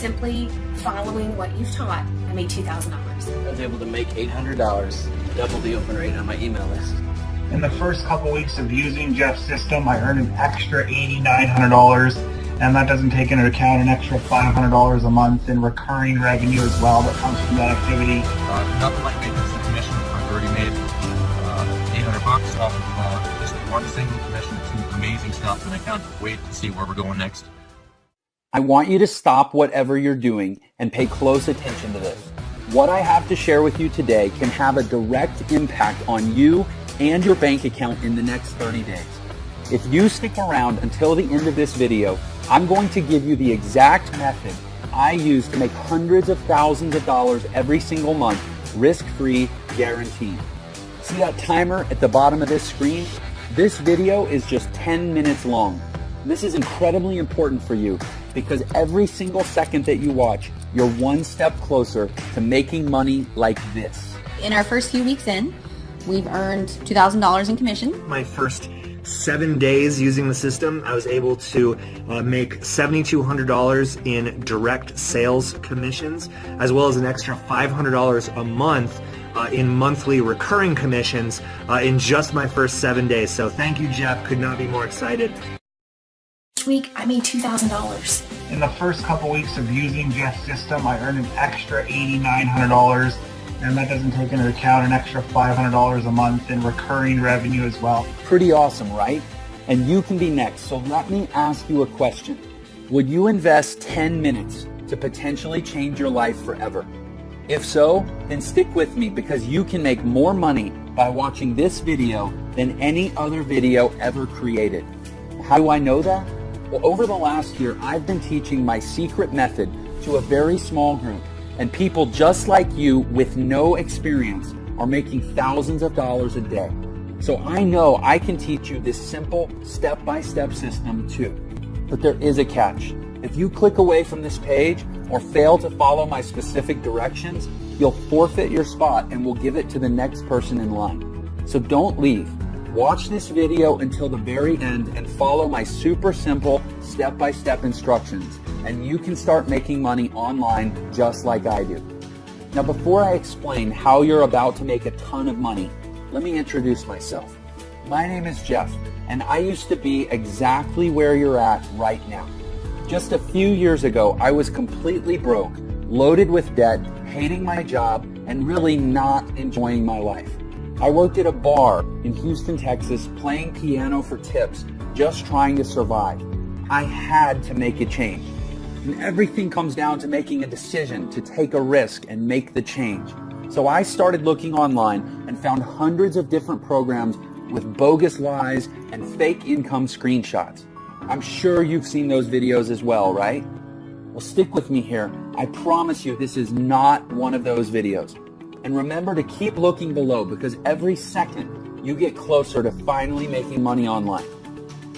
simply following what you've taught, I made $2,000. I was able to make $800, double the open rate on my email list. In the first couple weeks of using Jeff's system, I earned an extra $8,900, and that doesn't take into account an extra $500 a month in recurring revenue as well that comes from that activity. Nothing like making some commission. I've already made $800 off of just one single commission. It's amazing stuff, and I can't wait to see where we're going next. I want you to stop whatever you're doing and pay close attention to this. What I have to share with you today can have a direct impact on you and your bank account in the next 30 days. If you stick around until the end of this video, I'm going to give you the exact method I use to make hundreds of thousands of dollars every single month, risk-free, guaranteed. See that timer at the bottom of this screen? This video is just 10 minutes long. This is incredibly important for you because every single second that you watch, you're one step closer to making money like this. In our first few weeks in, we've earned $2,000 in commission. My first 7 days using the system, I was able to make $7,200 in direct sales commissions, as well as an extra $500 a month in monthly recurring commissions in just my first 7 days. So thank you, Jeff. Could not be more excited. This week, I made $2,000. In the first couple weeks of using Jeff's system, I earned an extra $8,900, and that doesn't take into account an extra $500 a month in recurring revenue as well. Pretty awesome, right? And you can be next. So let me ask you a question. Would you invest 10 minutes to potentially change your life forever? If so, then stick with me because you can make more money by watching this video than any other video ever created. How do I know that? Well, over the last year, I've been teaching my secret method to a very small group, and people just like you with no experience are making thousands of dollars a day. So I know I can teach you this simple step-by-step system too. But there is a catch. If you click away from this page or fail to follow my specific directions, you'll forfeit your spot and we'll give it to the next person in line. So don't leave. Watch this video until the very end and follow my super simple step-by-step instructions, and you can start making money online just like I do. Now, before I explain how you're about to make a ton of money, let me introduce myself. My name is Jeff, and I used to be exactly where you're at right now. Just a few years ago, I was completely broke, loaded with debt, hating my job, and really not enjoying my life. I worked at a bar in Houston, Texas, playing piano for tips, just trying to survive. I had to make a change. And everything comes down to making a decision to take a risk and make the change. So I started looking online and found hundreds of different programs with bogus lies and fake income screenshots. I'm sure you've seen those videos as well, right? Well, stick with me here. I promise you this is not one of those videos. And remember to keep looking below because every second you get closer to finally making money online.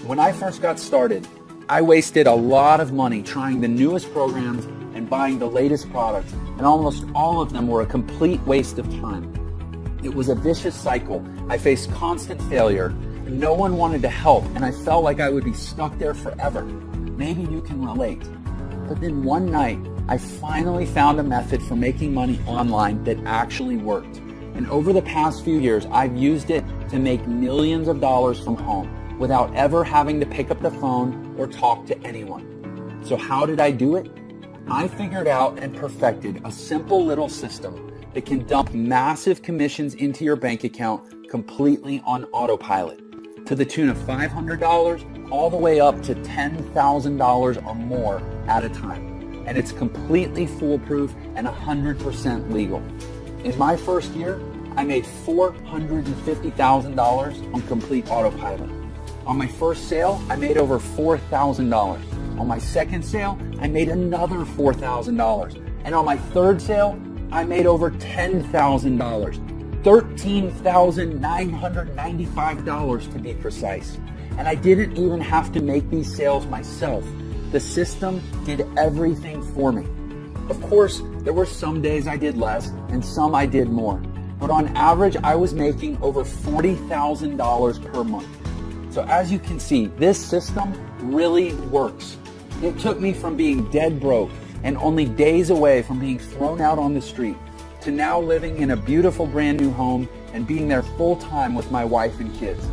When I first got started, I wasted a lot of money trying the newest programs and buying the latest products, and almost all of them were a complete waste of time. It was a vicious cycle. I faced constant failure, and no one wanted to help, and I felt like I would be stuck there forever. Maybe you can relate. But then one night, I finally found a method for making money online that actually worked. And over the past few years, I've used it to make millions of dollars from home without ever having to pick up the phone or talk to anyone. So how did I do it? I figured out and perfected a simple little system that can dump massive commissions into your bank account completely on autopilot to the tune of $500 all the way up to $10,000 or more at a time. And it's completely foolproof and 100% legal. In my first year, I made $450,000 on complete autopilot. On my first sale, I made over $4,000. On my second sale, I made another $4,000. And on my third sale, I made over $10,000. $13,995 to be precise. And I didn't even have to make these sales myself. The system did everything for me. Of course, there were some days I did less and some I did more. But on average, I was making over $40,000 per month. So as you can see, this system really works. It took me from being dead broke and only days away from being thrown out on the street, to now living in a beautiful brand new home and being there full time with my wife and kids.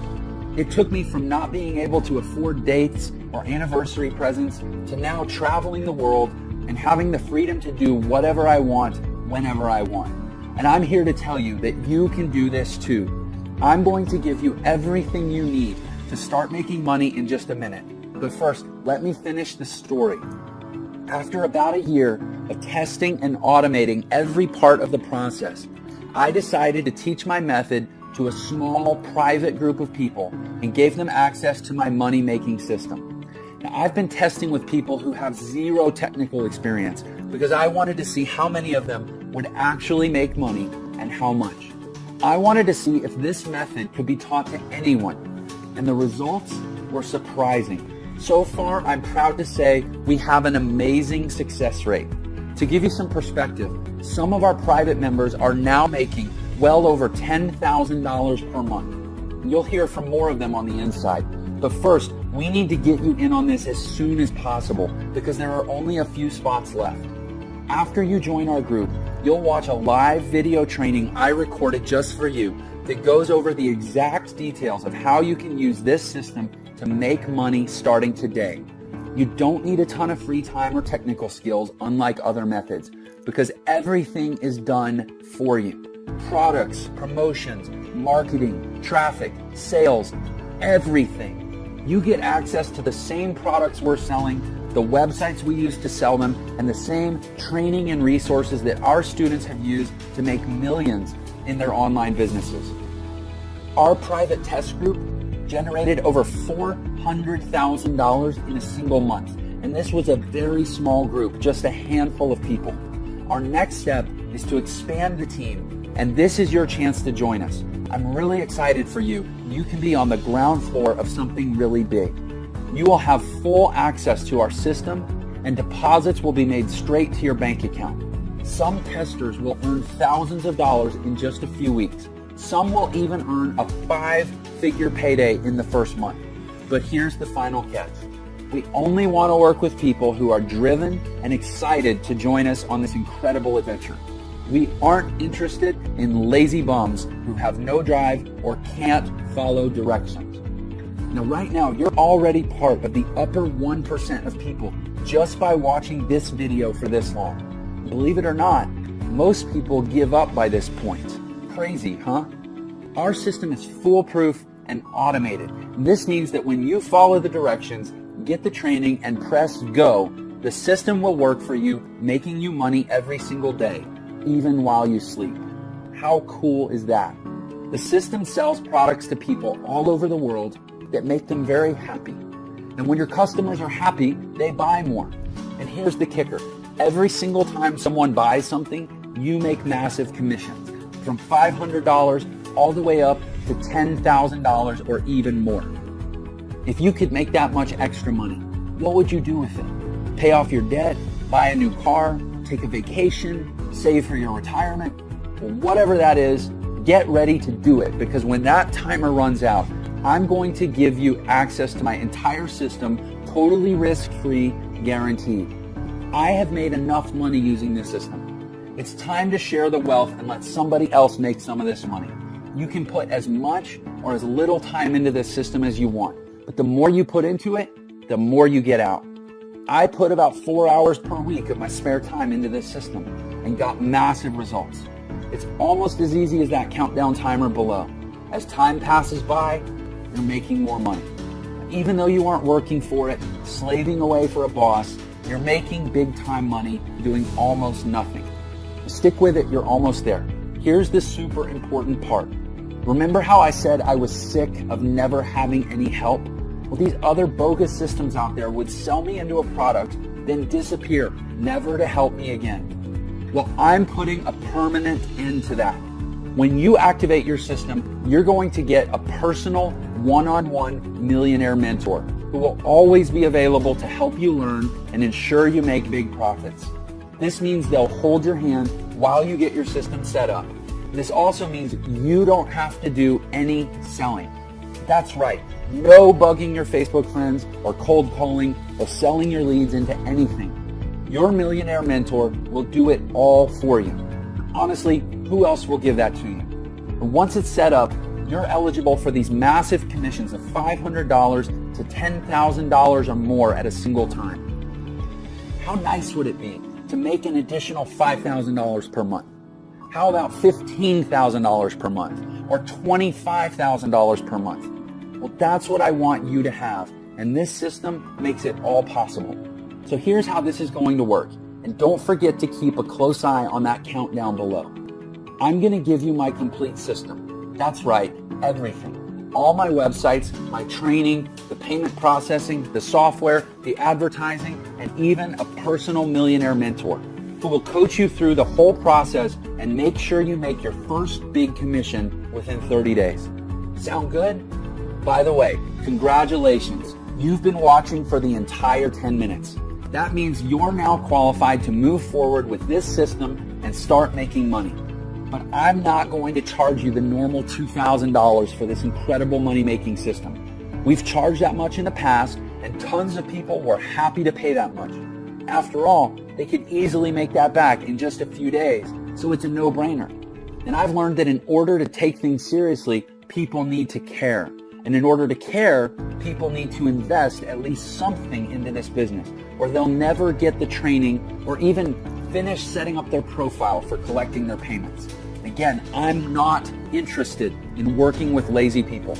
It took me from not being able to afford dates or anniversary presents to now traveling the world and having the freedom to do whatever I want, whenever I want. And I'm here to tell you that you can do this too. I'm going to give you everything you need to start making money in just a minute. But first, let me finish the story. After about a year of testing and automating every part of the process, I decided to teach my method to a small private group of people and gave them access to my money-making system. Now, I've been testing with people who have zero technical experience because I wanted to see how many of them would actually make money and how much. I wanted to see if this method could be taught to anyone, and the results were surprising. So far, I'm proud to say we have an amazing success rate. To give you some perspective, some of our private members are now making well over $10,000 per month. You'll hear from more of them on the inside. But first, we need to get you in on this as soon as possible because there are only a few spots left. After you join our group, you'll watch a live video training I recorded just for you that goes over the exact details of how you can use this system to make money starting today. You don't need a ton of free time or technical skills unlike other methods because everything is done for you. Products, promotions, marketing, traffic, sales, everything. You get access to the same products we're selling, the websites we use to sell them, and the same training and resources that our students have used to make millions in their online businesses. Our private test group generated over $400,000 in a single month, and this was a very small group, just a handful of people. Our next step is to expand the team, and this is your chance to join us. I'm really excited for you. You can be on the ground floor of something really big. You will have full access to our system, and deposits will be made straight to your bank account. Some testers will earn thousands of dollars in just a few weeks. Some will even earn a 5-figure payday in the first month. But here's the final catch. We only want to work with people who are driven and excited to join us on this incredible adventure. We aren't interested in lazy bums who have no drive or can't follow directions. Now, right now, you're already part of the upper 1% of people just by watching this video for this long. Believe it or not, most people give up by this point. Crazy, huh? Our system is foolproof and automated. This means that when you follow the directions, get the training, and press go, the system will work for you, making you money every single day, even while you sleep. How cool is that? The system sells products to people all over the world that make them very happy. And when your customers are happy, they buy more. And here's the kicker. Every single time someone buys something, you make massive commissions, from $500 all the way up to $10,000 or even more. If you could make that much extra money, what would you do with it? Pay off your debt, buy a new car, take a vacation, save for your retirement? Well, whatever that is, get ready to do it, because when that timer runs out, I'm going to give you access to my entire system, totally risk-free, guaranteed. I have made enough money using this system. It's time to share the wealth and let somebody else make some of this money. You can put as much or as little time into this system as you want, but the more you put into it, the more you get out. I put about 4 hours per week of my spare time into this system and got massive results. It's almost as easy as that countdown timer below. As time passes by, you're making more money. Even though you aren't working for it, slaving away for a boss, you're making big time money doing almost nothing. Stick with it, you're almost there. Here's the super important part. Remember how I said I was sick of never having any help? Well, these other bogus systems out there would sell me into a product, then disappear, never to help me again. Well, I'm putting a permanent end to that. When you activate your system, you're going to get a personal one-on-one millionaire mentor who will always be available to help you learn and ensure you make big profits. This means they'll hold your hand while you get your system set up. This also means you don't have to do any selling. That's right, no bugging your Facebook friends or cold calling or selling your leads into anything. Your millionaire mentor will do it all for you. Honestly, who else will give that to you? And once it's set up, you're eligible for these massive commissions of $500 to $10,000 or more at a single time. How nice would it be to make an additional $5,000 per month? How about $15,000 per month or $25,000 per month? Well, that's what I want you to have, and this system makes it all possible. So here's how this is going to work, and don't forget to keep a close eye on that countdown below. I'm going to give you my complete system. That's right, everything. All my websites, my training, the payment processing, the software, the advertising, and even a personal millionaire mentor who will coach you through the whole process and make sure you make your first big commission within 30 days. Sound good? By the way, congratulations. You've been watching for the entire 10 minutes. That means you're now qualified to move forward with this system and start making money. But I'm not going to charge you the normal $2,000 for this incredible money-making system. We've charged that much in the past, and tons of people were happy to pay that much. After all, they could easily make that back in just a few days, so it's a no-brainer. And I've learned that in order to take things seriously, people need to care. And in order to care, people need to invest at least something into this business, or they'll never get the training or even finish setting up their profile for collecting their payments. Again, I'm not interested in working with lazy people.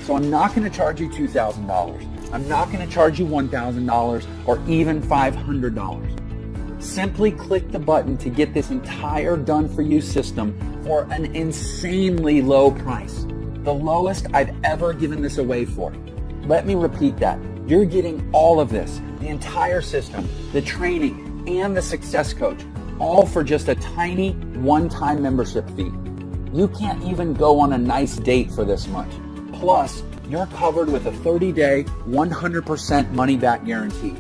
So I'm not going to charge you $2,000. I'm not going to charge you $1,000 or even $500. Simply click the button to get this entire done-for-you system for an insanely low price. The lowest I've ever given this away for. Let me repeat that. You're getting all of this, the entire system, the training, and the success coach, all for just a tiny one-time membership fee. You can't even go on a nice date for this much. Plus, you're covered with a 30-day, 100% money-back guarantee.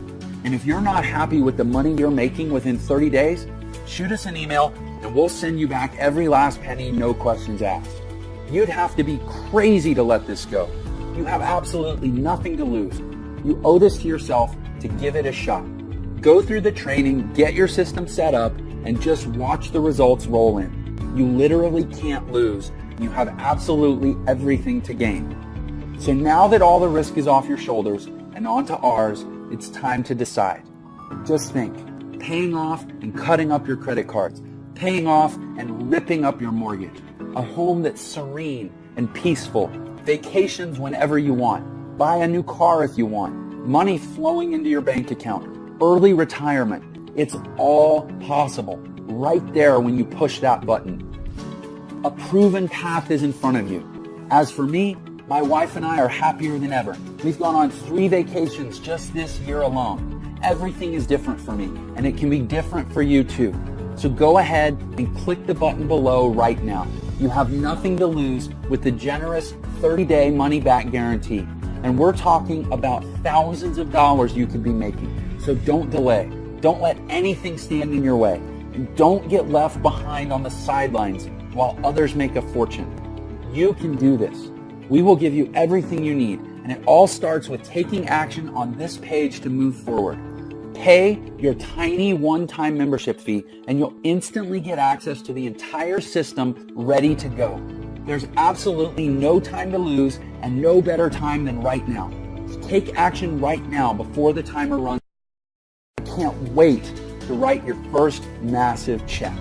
And if you're not happy with the money you're making within 30 days, shoot us an email and we'll send you back every last penny, no questions asked. You'd have to be crazy to let this go. You have absolutely nothing to lose. You owe this to yourself to give it a shot. Go through the training, get your system set up, and just watch the results roll in. You literally can't lose. You have absolutely everything to gain. So now that all the risk is off your shoulders and onto ours, it's time to decide. Just think, paying off and cutting up your credit cards, paying off and ripping up your mortgage, a home that's serene and peaceful, vacations whenever you want, buy a new car if you want, money flowing into your bank account, early retirement. It's all possible right there when you push that button. A proven path is in front of you. As for me, my wife and I are happier than ever. We've gone on 3 vacations just this year alone. Everything is different for me, and it can be different for you too. So go ahead and click the button below right now. You have nothing to lose with the generous 30-day money-back guarantee. And we're talking about thousands of dollars you could be making. So don't delay. Don't let anything stand in your way. And don't get left behind on the sidelines while others make a fortune. You can do this. We will give you everything you need. And it all starts with taking action on this page to move forward. Pay your tiny one-time membership fee and you'll instantly get access to the entire system ready to go. There's absolutely no time to lose and no better time than right now. Take action right now before the timer runs. I can't wait to write your first massive check.